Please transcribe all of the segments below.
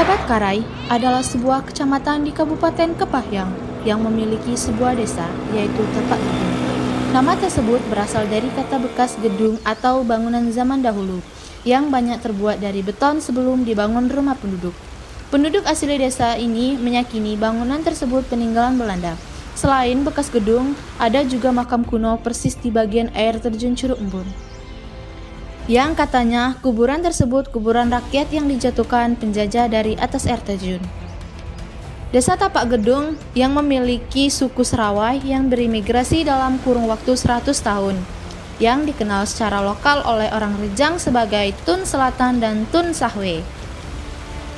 Sahabat Karai adalah sebuah kecamatan di Kabupaten Kepahyang yang memiliki sebuah desa, yaitu Tapak Gedung. Nama tersebut berasal dari kata bekas gedung atau bangunan zaman dahulu, yang banyak terbuat dari beton sebelum dibangun rumah penduduk. Penduduk asli desa ini meyakini bangunan tersebut peninggalan Belanda. Selain bekas gedung, ada juga makam kuno persis di bagian air terjun Curug Embun, yang katanya kuburan tersebut kuburan rakyat yang dijatuhkan penjajah dari atas air terjun. Desa Tapak Gedung yang memiliki suku Serawai yang berimigrasi dalam kurun waktu 100 tahun, yang dikenal secara lokal oleh orang Rejang sebagai Tun Selatan dan Tun Sahwe.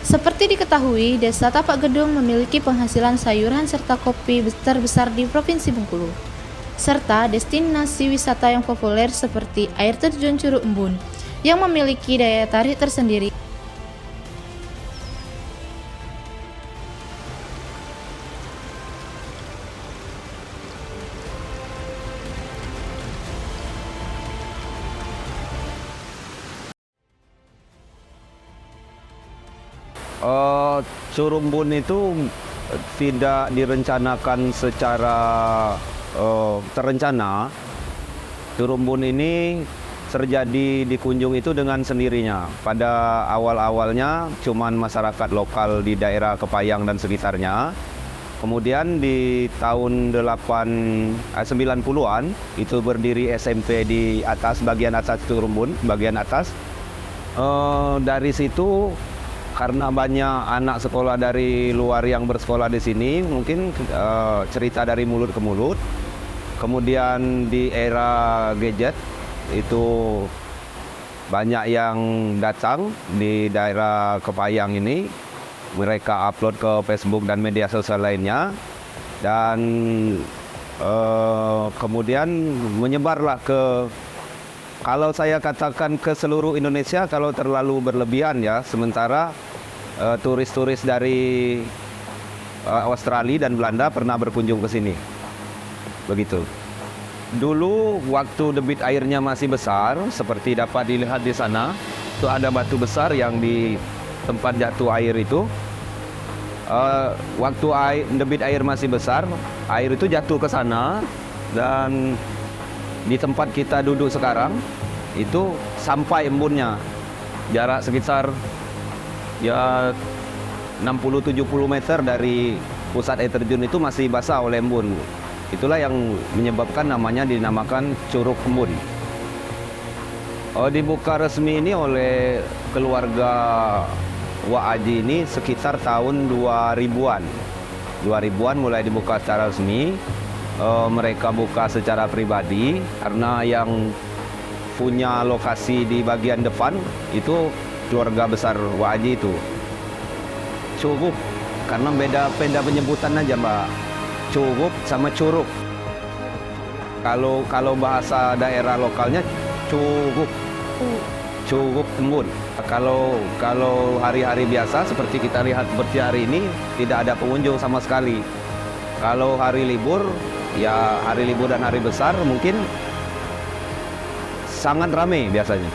Seperti diketahui, Desa Tapak Gedung memiliki penghasilan sayuran serta kopi terbesar di Provinsi Bengkulu, serta destinasi wisata yang populer seperti air terjun Curug Embun yang memiliki daya tarik tersendiri. Curumbun itu tidak direncanakan secara terencana. Curumbun ini terjadi di Kunjung itu dengan sendirinya. Pada awal-awalnya cuman masyarakat lokal di daerah Kepahyang dan sekitarnya. Kemudian di tahun 90-an itu berdiri SMP di atas, bagian atas Curumbun, bagian atas. Dari situ karena banyak anak sekolah dari luar yang bersekolah di sini, mungkin cerita dari mulut ke mulut. Kemudian di era gadget itu banyak yang datang di daerah Kepahyang ini. Mereka upload ke Facebook dan media sosial lainnya. Dan kemudian menyebarlah ke, kalau saya katakan ke seluruh Indonesia, kalau terlalu berlebihan ya. Sementara turis-turis dari Australia dan Belanda pernah berkunjung ke sini. Begitu. Dulu waktu debit airnya masih besar, seperti dapat dilihat di sana, itu ada batu besar yang di tempat jatuh air itu. Waktu debit air masih besar, air itu jatuh ke sana, dan di tempat kita duduk sekarang itu sampai embunnya jarak sekitar ya 60-70 meter dari pusat air terjun itu masih basah oleh embun. Itulah yang menyebabkan namanya dinamakan Curug Embun. Dibuka resmi ini oleh keluarga Wak Aji ini sekitar tahun 2000-an. 2000-an mulai dibuka secara resmi. Mereka buka secara pribadi karena yang punya lokasi di bagian depan itu keluarga besar Wak Aji itu. Curug, karena beda penyebutan aja Mbak. Curug sama curug. Kalau bahasa daerah lokalnya curug. Curug Embun. Kalau hari-hari biasa seperti kita lihat seperti hari ini tidak ada pengunjung sama sekali. Kalau hari libur, ya hari libur dan hari besar mungkin sangat ramai biasanya.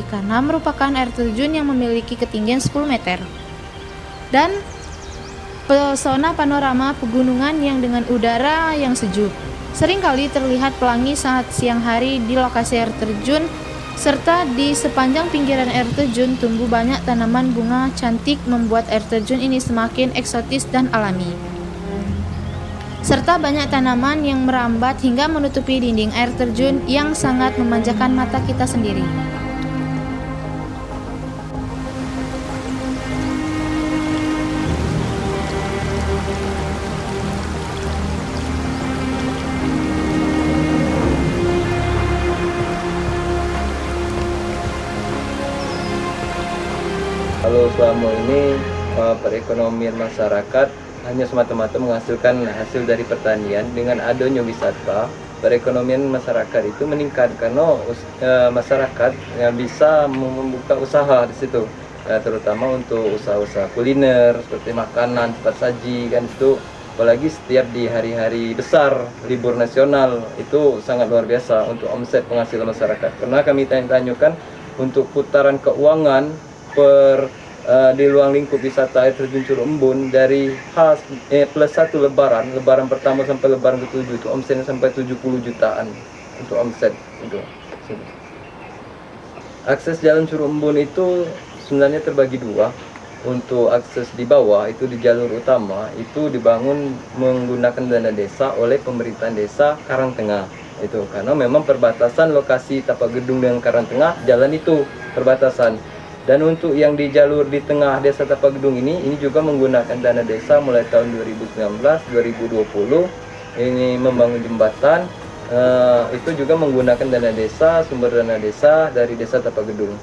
Karena merupakan air terjun yang memiliki ketinggian 10 meter dan pesona panorama pegunungan yang dengan udara yang sejuk. Seringkali terlihat pelangi saat siang hari di lokasi air terjun, serta di sepanjang pinggiran air terjun tumbuh banyak tanaman bunga cantik membuat air terjun ini semakin eksotis dan alami. Serta banyak tanaman yang merambat hingga menutupi dinding air terjun yang sangat memanjakan mata kita sendiri. Kalau selama ini perekonomian masyarakat hanya semata-mata menghasilkan hasil dari pertanian. Dengan adanya wisata, perekonomian masyarakat itu meningkat karena masyarakat yang bisa membuka usaha di situ, terutama untuk usaha-usaha kuliner seperti makanan cepat saji kan, itu apalagi setiap di hari-hari besar libur nasional itu sangat luar biasa untuk omset penghasilan masyarakat. Karena kami tanya-tanyakan untuk putaran keuangan di ruang lingkup wisata air terjun Curug Embun dari +1 lebaran pertama sampai lebaran ke-7 itu omsetnya sampai 70 jutaan untuk omset itu. Akses jalan Curug Embun itu sebenarnya terbagi dua. Untuk akses di bawah itu di jalur utama itu dibangun menggunakan dana desa oleh pemerintahan desa Karangtengah itu, karena memang perbatasan lokasi Tapak Gedung dengan Karangtengah jalan itu perbatasan. Dan untuk yang di jalur di tengah desa Tapak Gedung ini juga menggunakan dana desa mulai tahun 2019 2020 ini membangun jembatan, itu juga menggunakan dana desa, sumber dana desa dari desa Tapak Gedung.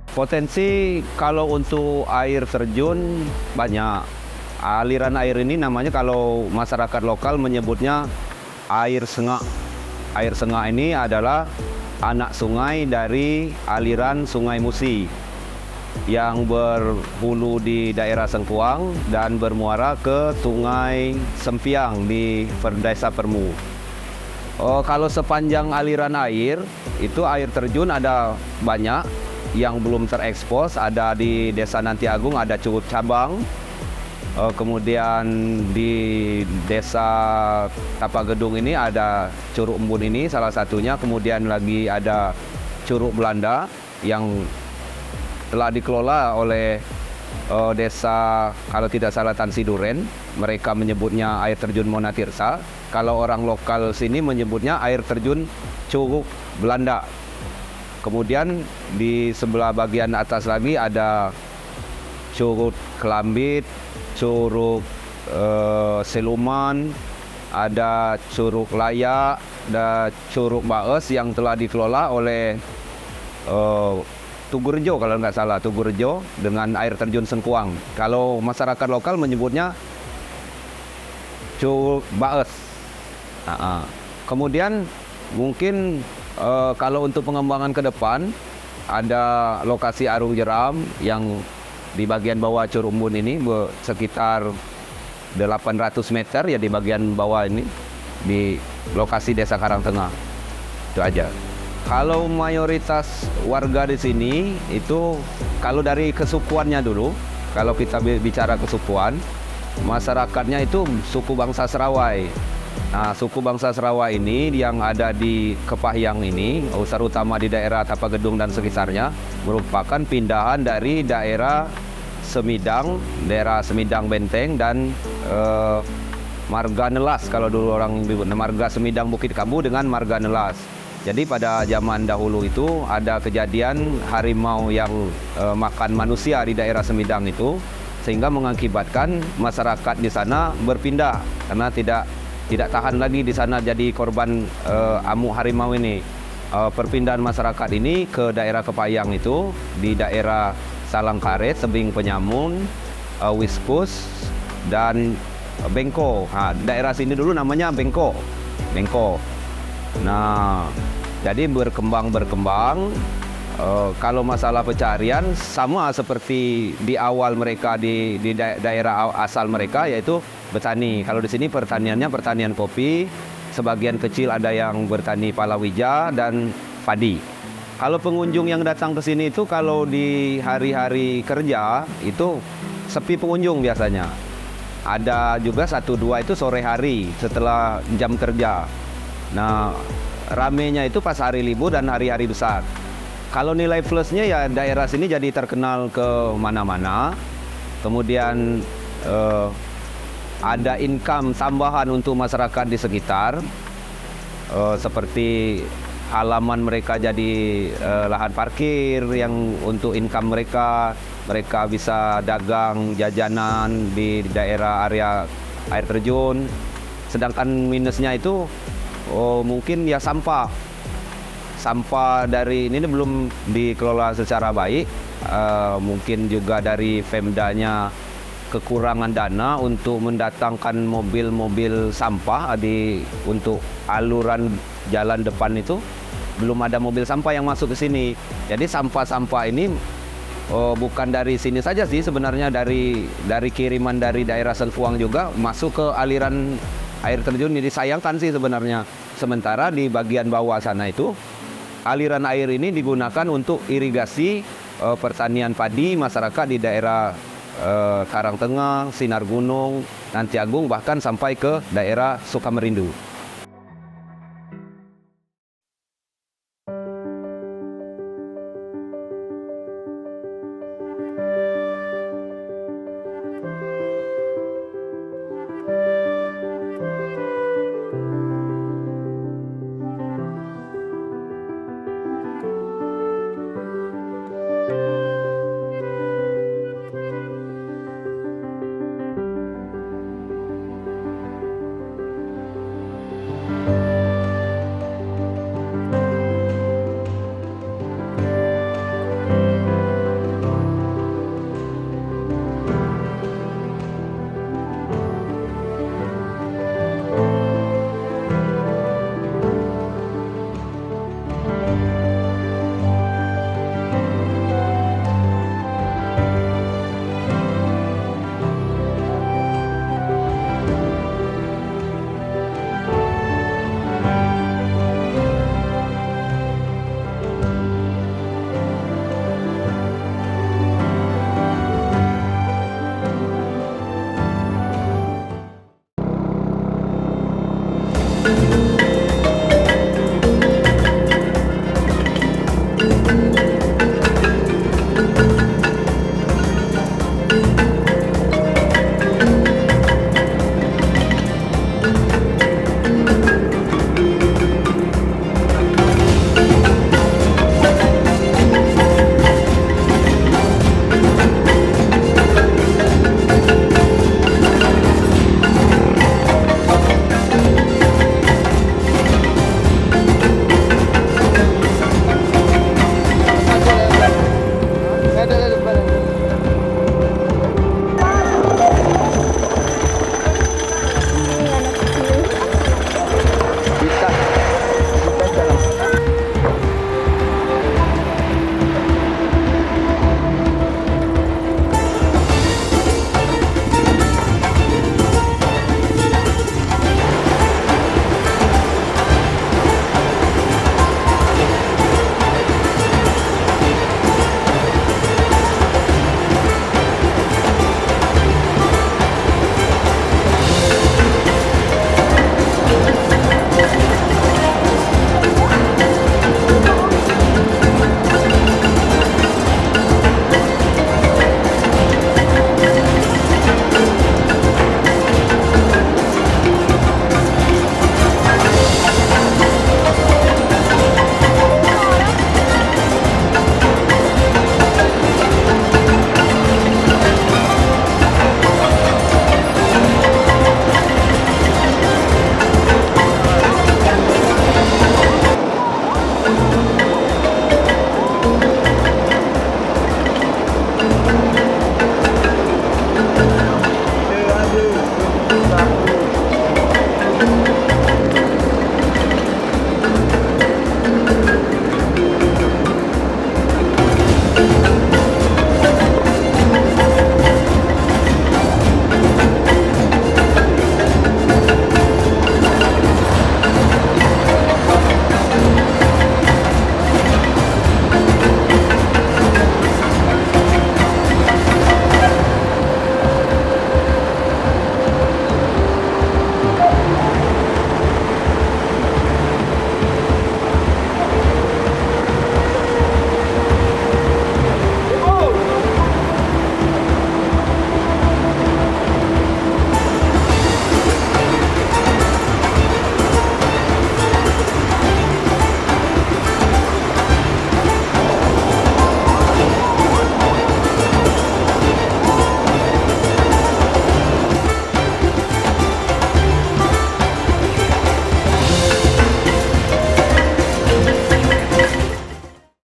Potensi kalau untuk air terjun banyak. Aliran air ini namanya kalau masyarakat lokal menyebutnya air sengak. Air sengak ini adalah anak sungai dari aliran Sungai Musi yang berhulu di daerah Sengkuang dan bermuara ke Sungai Sempiang di Desa Permu. Kalau sepanjang aliran air, itu air terjun ada banyak yang belum terekspos. Ada di Desa Nanti Agung ada Curug Cabang, kemudian di Desa Tapak Gedung ini ada Curug Embun ini salah satunya, kemudian lagi ada Curug Belanda yang telah dikelola oleh desa, kalau tidak salah, Tansi Duren. Mereka menyebutnya air terjun Monatirsa. Kalau orang lokal sini menyebutnya air terjun Curug Belanda. Kemudian di sebelah bagian atas lagi ada Curug Kelambit, Curug Seluman, ada Curug Layak, dan Curug Baes yang telah dikelola oleh Tugurejo kalau nggak salah, Tugurejo dengan air terjun Sengkuang. Kalau masyarakat lokal menyebutnya Curug Baes. Kemudian mungkin kalau untuk pengembangan ke depan ada lokasi Arung Jeram yang di bagian bawah Curug Embun ini sekitar 800 meter ya di bagian bawah ini di lokasi Desa Karangtengah. Itu aja. Kalau mayoritas warga di sini itu kalau dari kesukuannya dulu, kalau kita bicara kesukuan, masyarakatnya itu suku bangsa Serawai. Nah, suku bangsa Serawai ini yang ada di Kepahyang ini, terutama di daerah Tapak Gedung dan sekitarnya, merupakan pindahan dari daerah Semidang Benteng dan Marga Nelas. Kalau dulu orang menyebut Marga Semidang Bukit Kambu dengan Marga Nelas. Jadi pada zaman dahulu itu ada kejadian harimau yang makan manusia di daerah Semidang itu, sehingga mengakibatkan masyarakat di sana berpindah karena tidak tahan lagi di sana jadi korban amuk harimau ini. Perpindahan masyarakat ini ke daerah Kepahyang itu di daerah Salangkaret, Tebing Penyamun, Wiskus, dan Bengko. Nah, daerah sini dulu namanya Bengko. Nah, jadi berkembang. Kalau masalah pencarian sama seperti di awal mereka di daerah asal mereka, yaitu bertani. Kalau di sini pertaniannya pertanian kopi, sebagian kecil ada yang bertani palawija dan padi. Kalau pengunjung yang datang ke sini itu kalau di hari-hari kerja itu sepi pengunjung biasanya. Ada juga 1-2 itu sore hari setelah jam kerja. Nah, ramenya itu pas hari libur dan hari-hari besar. Kalau nilai plusnya ya daerah sini jadi terkenal ke mana-mana. Kemudian ada income tambahan untuk masyarakat di sekitar, seperti halaman mereka jadi lahan parkir yang untuk income mereka bisa dagang jajanan di daerah area air terjun. Sedangkan minusnya itu mungkin ya sampah dari ini belum dikelola secara baik. Mungkin juga dari Pemdanya kekurangan dana untuk mendatangkan mobil-mobil sampah untuk aluran jalan depan itu. Belum ada mobil sampah yang masuk ke sini. Jadi sampah-sampah ini bukan dari sini saja sih sebenarnya, dari kiriman dari daerah Senfuang juga masuk ke aliran air terjun. Ini disayangkan sih sebenarnya. Sementara di bagian bawah sana itu aliran air ini digunakan untuk irigasi pertanian padi masyarakat di daerah Karangtengah, Sinar Gunung, Nanti Agung, bahkan sampai ke daerah Sukamerindu.